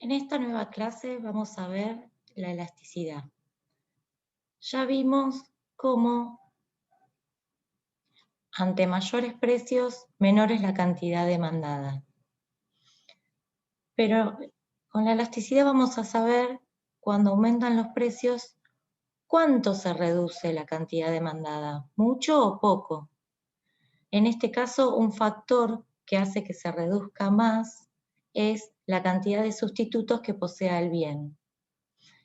En esta nueva clase vamos a ver la elasticidad. Ya vimos cómo ante mayores precios, menor es la cantidad demandada. Pero con la elasticidad vamos a saber, cuando aumentan los precios, cuánto se reduce la cantidad demandada, mucho o poco. En este caso, un factor que hace que se reduzca más es la cantidad de sustitutos que posea el bien.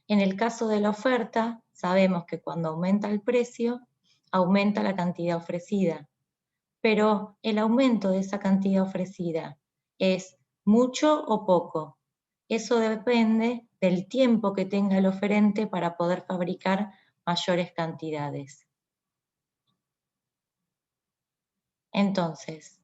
En el caso de la oferta, sabemos que cuando aumenta el precio, aumenta la cantidad ofrecida, pero el aumento de esa cantidad ofrecida es mucho o poco. Eso depende del tiempo que tenga el oferente para poder fabricar mayores cantidades. Entonces,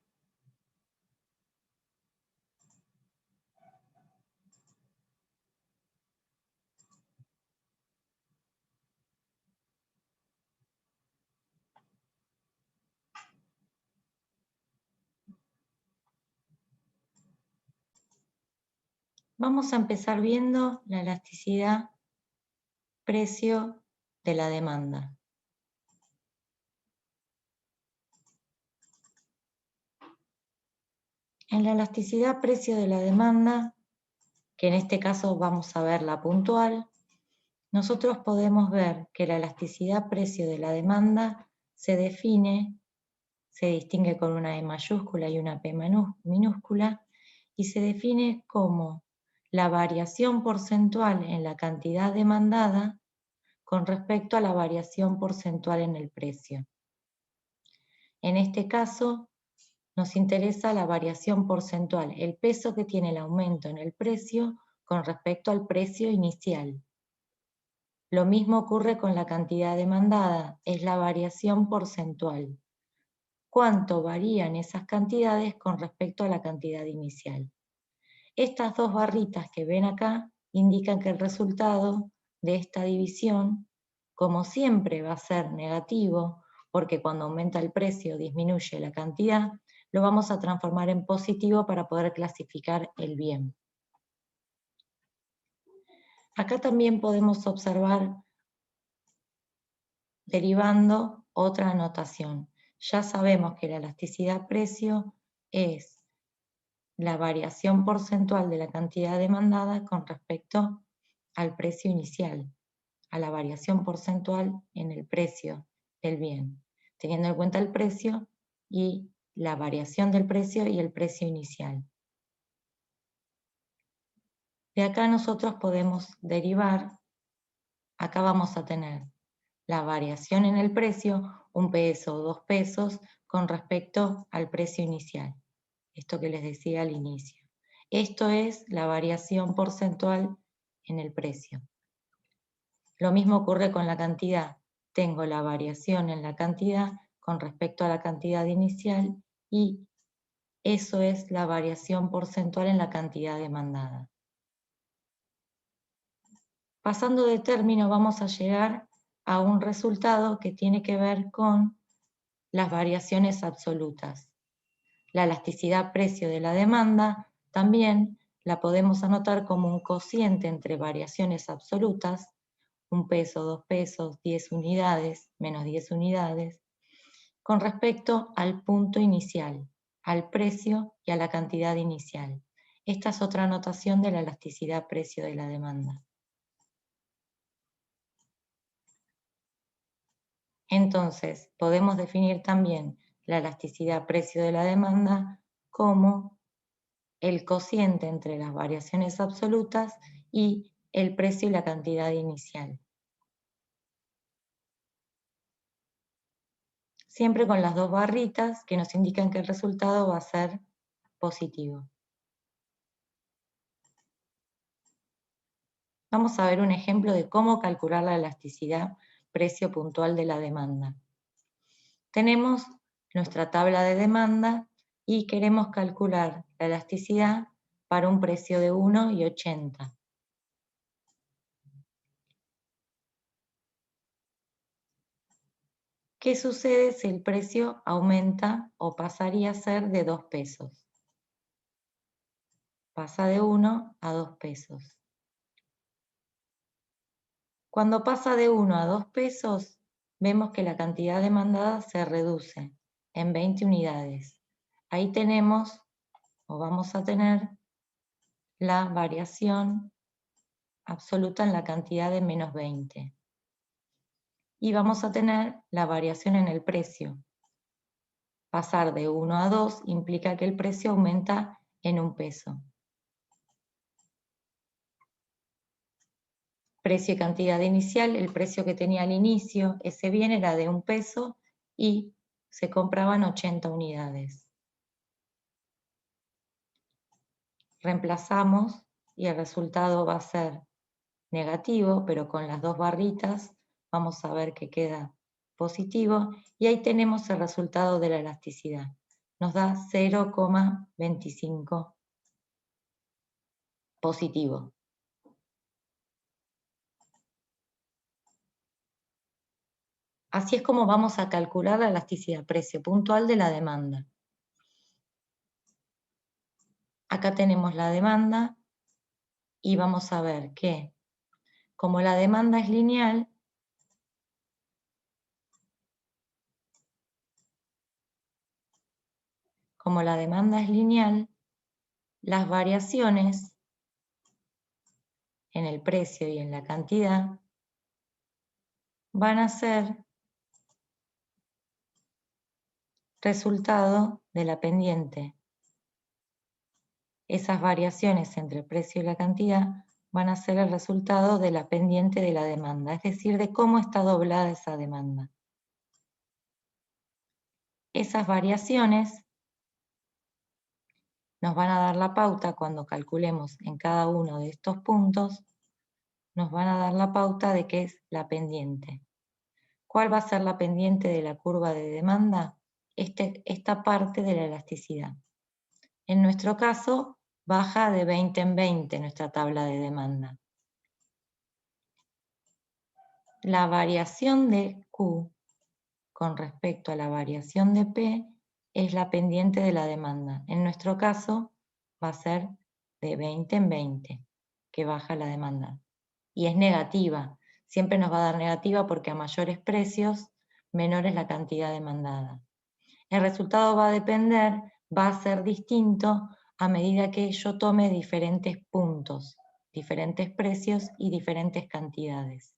vamos a empezar viendo la elasticidad precio de la demanda. En la elasticidad precio de la demanda, que en este caso vamos a ver la puntual, nosotros podemos ver que la elasticidad precio de la demanda se define, se distingue con una E mayúscula y una P minúscula, y se define como la variación porcentual en la cantidad demandada con respecto a la variación porcentual en el precio. En este caso, nos interesa la variación porcentual, el peso que tiene el aumento en el precio con respecto al precio inicial. Lo mismo ocurre con la cantidad demandada, es la variación porcentual. ¿Cuánto varían esas cantidades con respecto a la cantidad inicial? Estas dos barritas que ven acá indican que el resultado de esta división, como siempre, va a ser negativo, porque cuando aumenta el precio disminuye la cantidad, lo vamos a transformar en positivo para poder clasificar el bien. Acá también podemos observar, derivando, otra anotación. Ya sabemos que la elasticidad precio es la variación porcentual de la cantidad demandada con respecto al precio inicial, a la variación porcentual en el precio del bien, teniendo en cuenta el precio y la variación del precio y el precio inicial. De acá nosotros podemos derivar, acá vamos a tener la variación en el precio, 1 peso o 2 pesos, con respecto al precio inicial. Esto que les decía al inicio. Esto es la variación porcentual en el precio. Lo mismo ocurre con la cantidad. Tengo la variación en la cantidad con respecto a la cantidad inicial y eso es la variación porcentual en la cantidad demandada. Pasando de término vamos a llegar a un resultado que tiene que ver con las variaciones absolutas. La elasticidad precio de la demanda también la podemos anotar como un cociente entre variaciones absolutas, 1 peso, 2 pesos, 10 unidades, menos 10 unidades, con respecto al punto inicial, al precio y a la cantidad inicial. Esta es otra anotación de la elasticidad precio de la demanda. Entonces, podemos definir también la elasticidad precio de la demanda como el cociente entre las variaciones absolutas y el precio y la cantidad inicial. Siempre con las dos barritas que nos indican que el resultado va a ser positivo. Vamos a ver un ejemplo de cómo calcular la elasticidad precio puntual de la demanda. Tenemos nuestra tabla de demanda y queremos calcular la elasticidad para un precio de 1,80. ¿Qué sucede si el precio aumenta o pasaría a ser de 2 pesos? Pasa de 1 a 2 pesos. Cuando pasa de 1 a 2 pesos, vemos que la cantidad demandada se reduce en 20 unidades. Ahí tenemos, o vamos a tener, la variación absoluta en la cantidad de menos 20. Y vamos a tener la variación en el precio. Pasar de 1 a 2 implica que el precio aumenta en 1 peso. Precio y cantidad inicial, el precio que tenía al inicio, ese bien era de 1 peso y se compraban 80 unidades. Reemplazamos y el resultado va a ser negativo, pero con las dos barritas vamos a ver que queda positivo y ahí tenemos el resultado de la elasticidad. Nos da 0,25 positivo. Así es como vamos a calcular la elasticidad precio puntual de la demanda. Acá tenemos la demanda y vamos a ver que como la demanda es lineal, las variaciones en el precio y en la cantidad van a ser resultado de la pendiente. Esas variaciones entre el precio y la cantidad van a ser el resultado de la pendiente de la demanda, es decir, de cómo está doblada esa demanda. Esas variaciones nos van a dar la pauta cuando calculemos en cada uno de estos puntos, nos van a dar la pauta de qué es la pendiente. ¿Cuál va a ser la pendiente de la curva de demanda? Esta parte de la elasticidad. En nuestro caso, baja de 20 en 20 nuestra tabla de demanda. La variación de Q con respecto a la variación de P es la pendiente de la demanda. En nuestro caso, va a ser de 20 en 20, que baja la demanda. Y es negativa. Siempre nos va a dar negativa porque a mayores precios, menor es la cantidad demandada. El resultado va a depender, va a ser distinto a medida que yo tome diferentes puntos, diferentes precios y diferentes cantidades.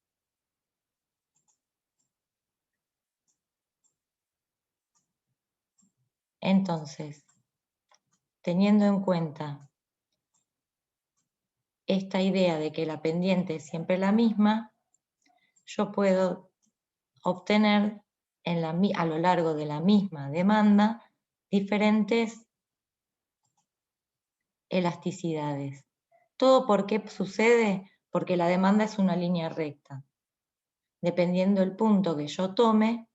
Entonces, teniendo en cuenta esta idea de que la pendiente es siempre la misma, yo puedo obtener a lo largo de la misma demanda diferentes elasticidades. ¿Todo por qué sucede? Porque la demanda es una línea recta. Dependiendo del punto que yo tome,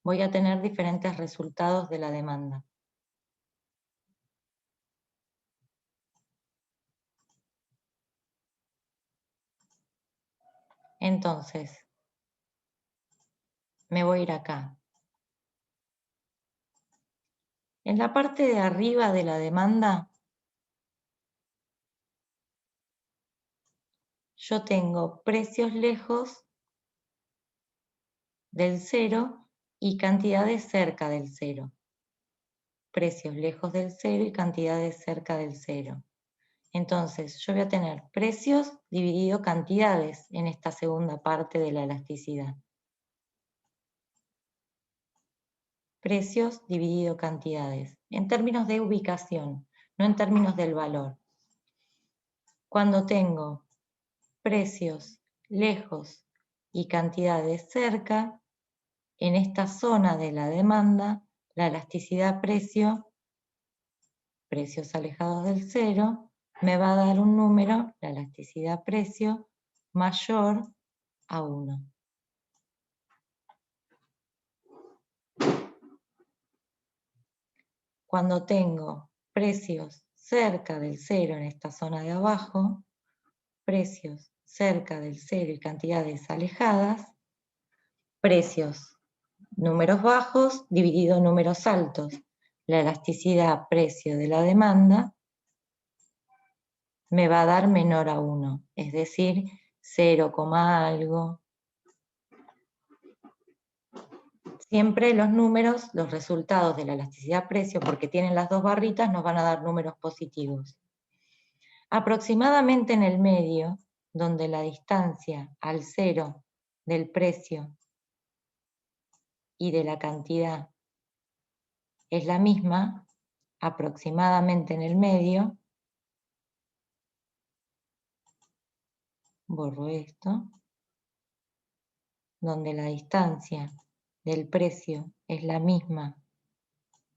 voy a tener diferentes resultados de la demanda. Entonces, me voy a ir acá. En la parte de arriba de la demanda, yo tengo precios lejos del cero y cantidades cerca del cero. Precios lejos del cero y cantidades cerca del cero. Entonces, yo voy a tener precios dividido cantidades en esta segunda parte de la elasticidad. Precios dividido cantidades, en términos de ubicación, no en términos del valor. Cuando tengo precios lejos y cantidades cerca, en esta zona de la demanda, la elasticidad precio, precios alejados del cero, me va a dar un número, la elasticidad precio, mayor a 1. Cuando tengo precios cerca del cero en esta zona de abajo, precios cerca del cero y cantidades alejadas, precios números bajos dividido números altos. La elasticidad precio de la demanda me va a dar menor a 1, es decir, 0, algo. Siempre los números, los resultados de la elasticidad-precio, porque tienen las dos barritas, nos van a dar números positivos. Aproximadamente en el medio, donde la distancia al cero del precio y de la cantidad es la misma, aproximadamente en el medio, borro esto, donde la distancia del precio es la misma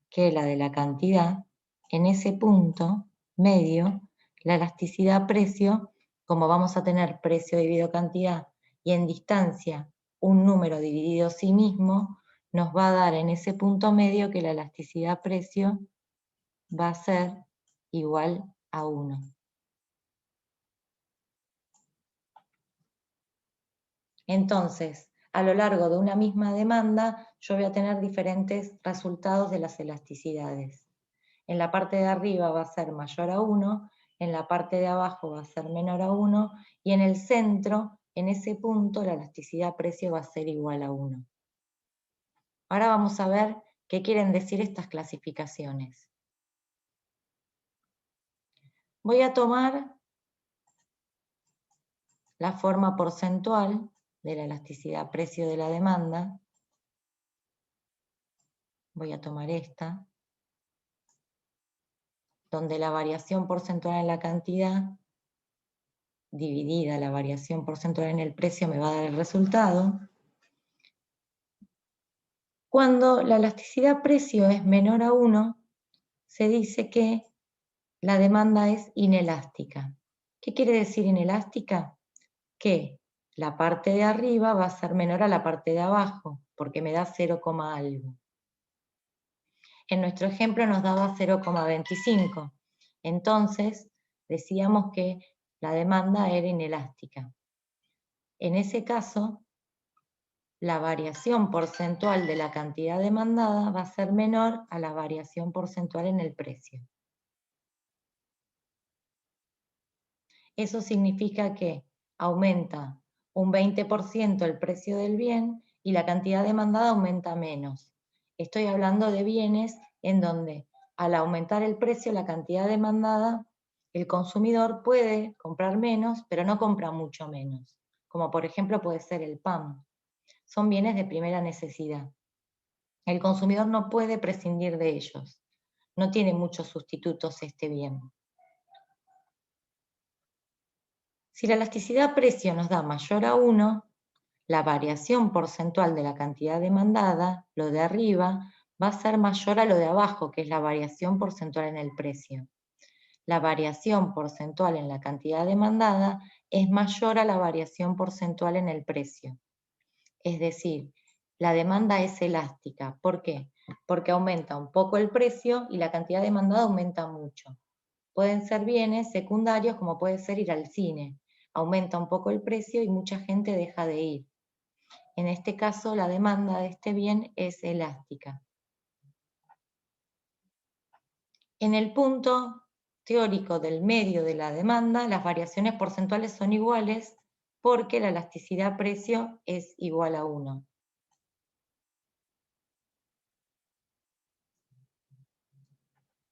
que la de la cantidad, en ese punto medio, la elasticidad-precio, como vamos a tener precio dividido cantidad y en distancia un número dividido sí mismo, nos va a dar en ese punto medio que la elasticidad-precio va a ser igual a 1. Entonces, a lo largo de una misma demanda, yo voy a tener diferentes resultados de las elasticidades. En la parte de arriba va a ser mayor a 1, en la parte de abajo va a ser menor a 1, y en el centro, en ese punto, la elasticidad-precio va a ser igual a 1. Ahora vamos a ver qué quieren decir estas clasificaciones. Voy a tomar la forma porcentual de la elasticidad-precio de la demanda. Voy a tomar esta, donde la variación porcentual en la cantidad dividida la variación porcentual en el precio me va a dar el resultado. Cuando la elasticidad-precio es menor a 1, se dice que la demanda es inelástica. ¿Qué quiere decir inelástica? Que la parte de arriba va a ser menor a la parte de abajo, porque me da 0, algo. En nuestro ejemplo nos daba 0,25. Entonces, decíamos que la demanda era inelástica. En ese caso, la variación porcentual de la cantidad demandada va a ser menor a la variación porcentual en el precio. Eso significa que aumenta un 20% el precio del bien y la cantidad demandada aumenta menos. Estoy hablando de bienes en donde al aumentar el precio, la cantidad demandada, el consumidor puede comprar menos, pero no compra mucho menos, como por ejemplo puede ser el pan. Son bienes de primera necesidad. El consumidor no puede prescindir de ellos. No tiene muchos sustitutos este bien. Si la elasticidad-precio nos da mayor a 1, la variación porcentual de la cantidad demandada, lo de arriba, va a ser mayor a lo de abajo, que es la variación porcentual en el precio. La variación porcentual en la cantidad demandada es mayor a la variación porcentual en el precio. Es decir, la demanda es elástica. ¿Por qué? Porque aumenta un poco el precio y la cantidad demandada aumenta mucho. Pueden ser bienes secundarios como puede ser ir al cine. Aumenta un poco el precio y mucha gente deja de ir. En este caso, la demanda de este bien es elástica. En el punto teórico del medio de la demanda, las variaciones porcentuales son iguales porque la elasticidad-precio es igual a 1.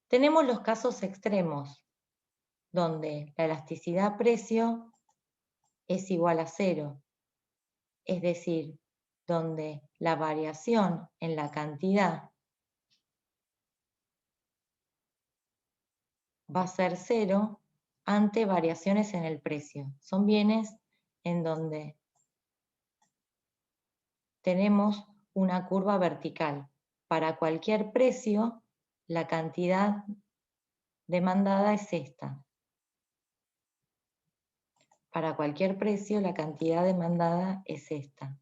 Tenemos los casos extremos, donde la elasticidad-precio es igual a 0, es decir, donde la variación en la cantidad va a ser 0 ante variaciones en el precio. Son bienes en donde tenemos una curva vertical. Para cualquier precio, la cantidad demandada es esta. Para cualquier precio, la cantidad demandada es esta.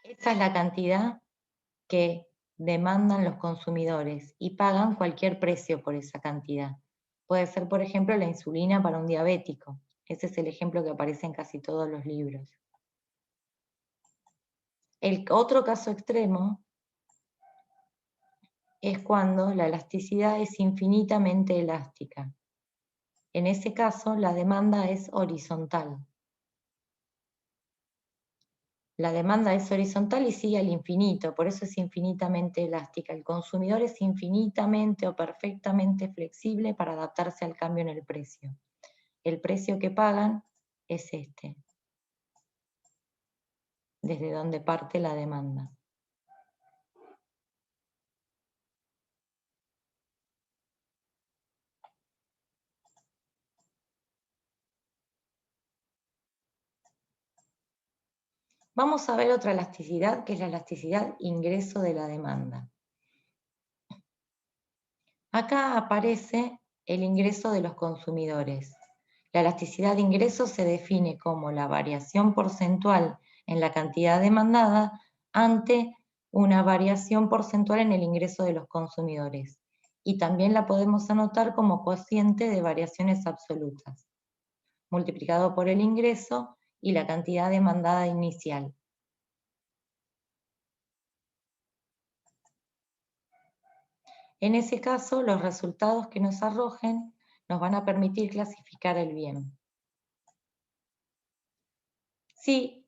Esta es la cantidad que demandan los consumidores y pagan cualquier precio por esa cantidad. Puede ser, por ejemplo, la insulina para un diabético. Ese es el ejemplo que aparece en casi todos los libros. El otro caso extremo es cuando la elasticidad es infinitamente elástica. En ese caso, la demanda es horizontal. La demanda es horizontal y sigue al infinito, por eso es infinitamente elástica. El consumidor es infinitamente o perfectamente flexible para adaptarse al cambio en el precio. El precio que pagan es este, desde donde parte la demanda. Vamos a ver otra elasticidad, que es la elasticidad ingreso de la demanda. Acá aparece el ingreso de los consumidores. La elasticidad de ingreso se define como la variación porcentual en la cantidad demandada ante una variación porcentual en el ingreso de los consumidores. Y también la podemos anotar como cociente de variaciones absolutas, multiplicado por el ingreso y la cantidad demandada inicial. En ese caso, los resultados que nos arrojen nos van a permitir clasificar el bien. Si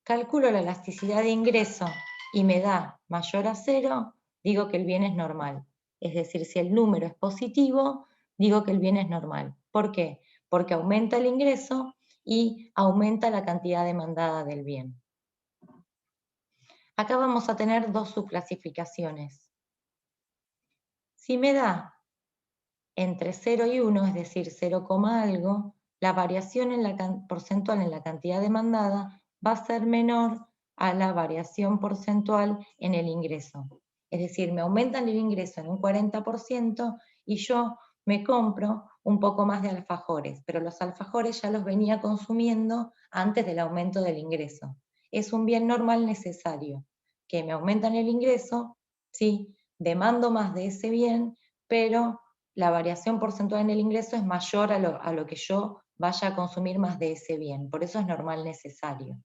calculo la elasticidad de ingreso y me da mayor a 0, digo que el bien es normal. Es decir, si el número es positivo, digo que el bien es normal. ¿Por qué? Porque aumenta el ingreso y aumenta la cantidad demandada del bien. Acá vamos a tener dos subclasificaciones. Si me da entre 0 y 1, es decir, 0, algo, la variación porcentual en la cantidad demandada va a ser menor a la variación porcentual en el ingreso. Es decir, me aumentan el ingreso en un 40% y yo me compro un poco más de alfajores, pero los alfajores ya los venía consumiendo antes del aumento del ingreso. Es un bien normal necesario, que me aumentan el ingreso, sí, demando más de ese bien, pero la variación porcentual en el ingreso es mayor a lo que yo vaya a consumir más de ese bien. Por eso es normal necesario.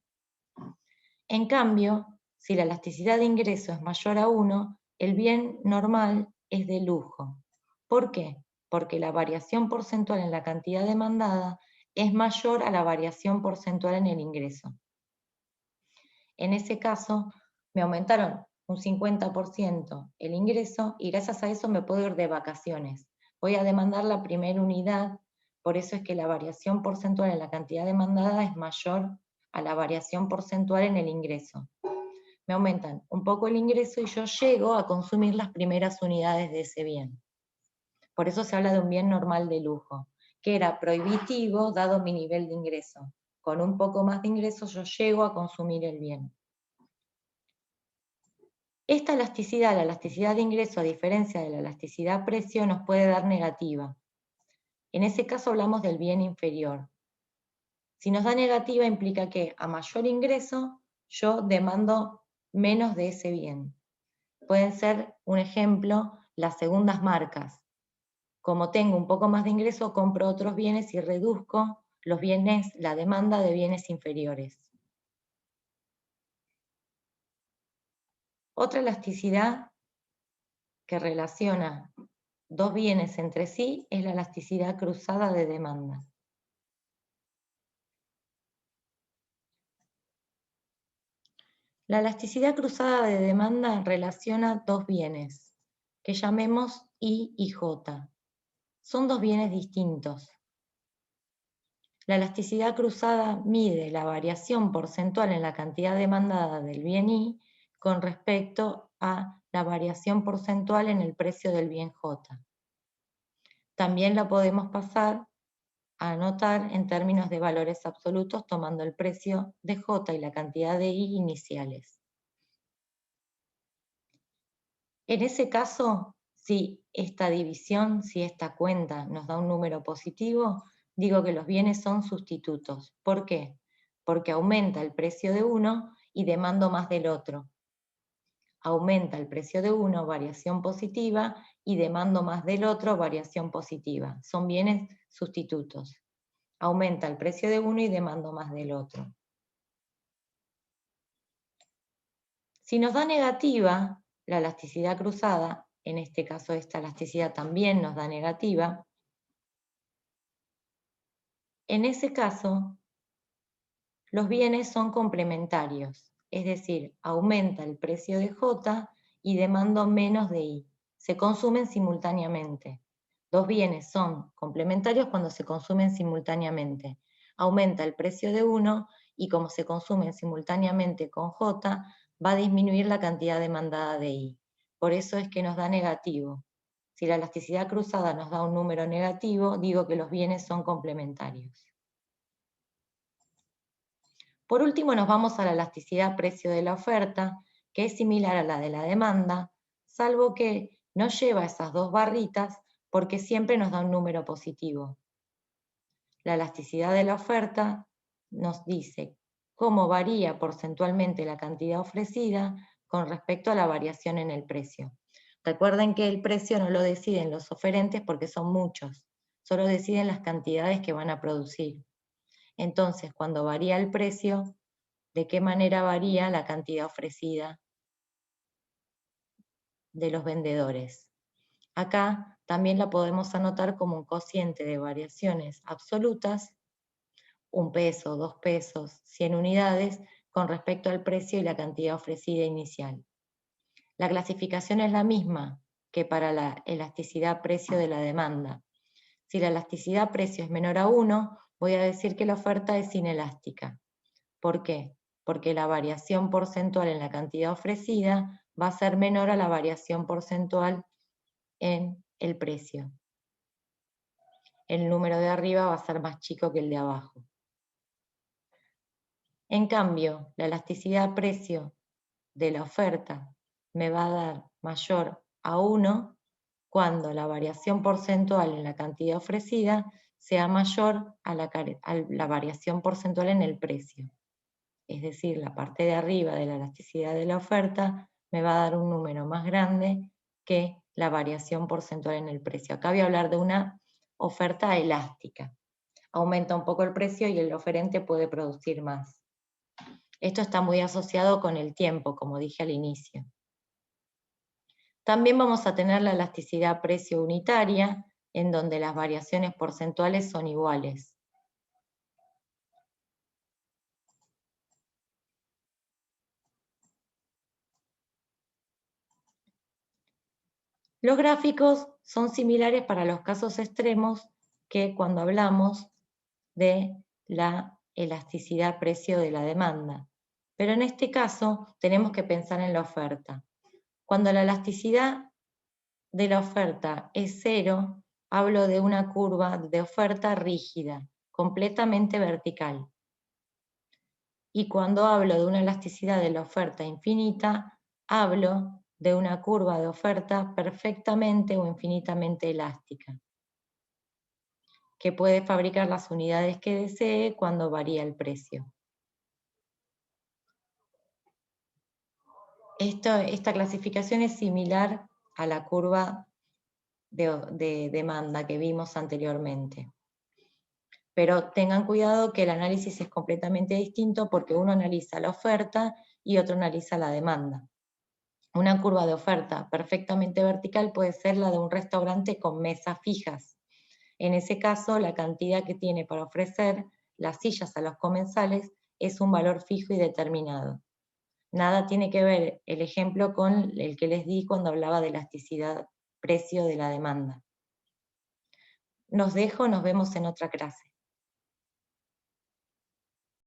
En cambio, si la elasticidad de ingreso es mayor a 1, el bien normal es de lujo. ¿Por qué? Porque la variación porcentual en la cantidad demandada es mayor a la variación porcentual en el ingreso. En ese caso, me aumentaron un 50% el ingreso y gracias a eso me puedo ir de vacaciones. Voy a demandar la primera unidad, por eso es que la variación porcentual en la cantidad demandada es mayor a la variación porcentual en el ingreso. Me aumentan un poco el ingreso y yo llego a consumir las primeras unidades de ese bien. Por eso se habla de un bien normal de lujo, que era prohibitivo dado mi nivel de ingreso. Con un poco más de ingreso yo llego a consumir el bien. Esta elasticidad, la elasticidad de ingreso, a diferencia de la elasticidad precio, nos puede dar negativa. En ese caso hablamos del bien inferior. Si nos da negativa implica que a mayor ingreso yo demando menos de ese bien. Pueden ser, un ejemplo, las segundas marcas. Como tengo un poco más de ingreso, compro otros bienes y reduzco los bienes, la demanda de bienes inferiores. Otra elasticidad que relaciona dos bienes entre sí es la elasticidad cruzada de demanda. La elasticidad cruzada de demanda relaciona dos bienes, que llamemos I y J. Son dos bienes distintos. La elasticidad cruzada mide la variación porcentual en la cantidad demandada del bien I con respecto a la variación porcentual en el precio del bien J. También la podemos pasar a anotar en términos de valores absolutos tomando el precio de J y la cantidad de I iniciales. En ese caso, si esta división, si esta cuenta nos da un número positivo, digo que los bienes son sustitutos. ¿Por qué? Porque aumenta el precio de uno y demando más del otro. Aumenta el precio de uno, variación positiva, y demando más del otro, variación positiva. Son bienes sustitutos. Aumenta el precio de uno y demando más del otro. Si nos da negativa la elasticidad cruzada, en este caso esta elasticidad también nos da negativa, En ese caso, los bienes son complementarios, es decir, aumenta el precio de J y demando menos de I. Se consumen simultáneamente. Dos bienes son complementarios cuando se consumen simultáneamente. Aumenta el precio de uno y como se consumen simultáneamente con J, va a disminuir la cantidad demandada de I. Por eso es que nos da negativo. Si la elasticidad cruzada nos da un número negativo, digo que los bienes son complementarios. Por último, nos vamos a la elasticidad precio de la oferta, que es similar a la de la demanda, salvo que no lleva esas dos barritas porque siempre nos da un número positivo. La elasticidad de la oferta nos dice cómo varía porcentualmente la cantidad ofrecida con respecto a la variación en el precio. Recuerden que el precio no lo deciden los oferentes porque son muchos, solo deciden las cantidades que van a producir. Entonces, cuando varía el precio, ¿de qué manera varía la cantidad ofrecida de los vendedores? Acá también la podemos anotar como un cociente de variaciones absolutas, 1 peso, 2 pesos, 100 unidades, con respecto al precio y la cantidad ofrecida inicial. La clasificación es la misma que para la elasticidad precio de la demanda. Si la elasticidad precio es menor a 1, voy a decir que la oferta es inelástica. ¿Por qué? Porque la variación porcentual en la cantidad ofrecida va a ser menor a la variación porcentual en el precio. El número de arriba va a ser más chico que el de abajo. En cambio, la elasticidad precio de la oferta me va a dar mayor a 1 cuando la variación porcentual en la cantidad ofrecida sea mayor a la variación porcentual en el precio. Es decir, la parte de arriba de la elasticidad de la oferta me va a dar un número más grande que la variación porcentual en el precio. Acá voy a hablar de una oferta elástica. Aumenta un poco el precio y el oferente puede producir más. Esto está muy asociado con el tiempo, como dije al inicio. También vamos a tener la elasticidad precio unitaria, en donde las variaciones porcentuales son iguales. Los gráficos son similares para los casos extremos que cuando hablamos de la elasticidad precio de la demanda. Pero en este caso tenemos que pensar en la oferta. Cuando la elasticidad de la oferta es 0, hablo de una curva de oferta rígida, completamente vertical. Y cuando hablo de una elasticidad de la oferta infinita, hablo de una curva de oferta perfectamente o infinitamente elástica, que puede fabricar las unidades que desee cuando varía el precio. Esta clasificación es similar a la curva de demanda que vimos anteriormente. Pero tengan cuidado que el análisis es completamente distinto porque uno analiza la oferta y otro analiza la demanda. Una curva de oferta perfectamente vertical puede ser la de un restaurante con mesas fijas. En ese caso, la cantidad que tiene para ofrecer las sillas a los comensales es un valor fijo y determinado. Nada tiene que ver el ejemplo con el que les di cuando hablaba de elasticidad precio de la demanda. Nos dejo, nos vemos en otra clase.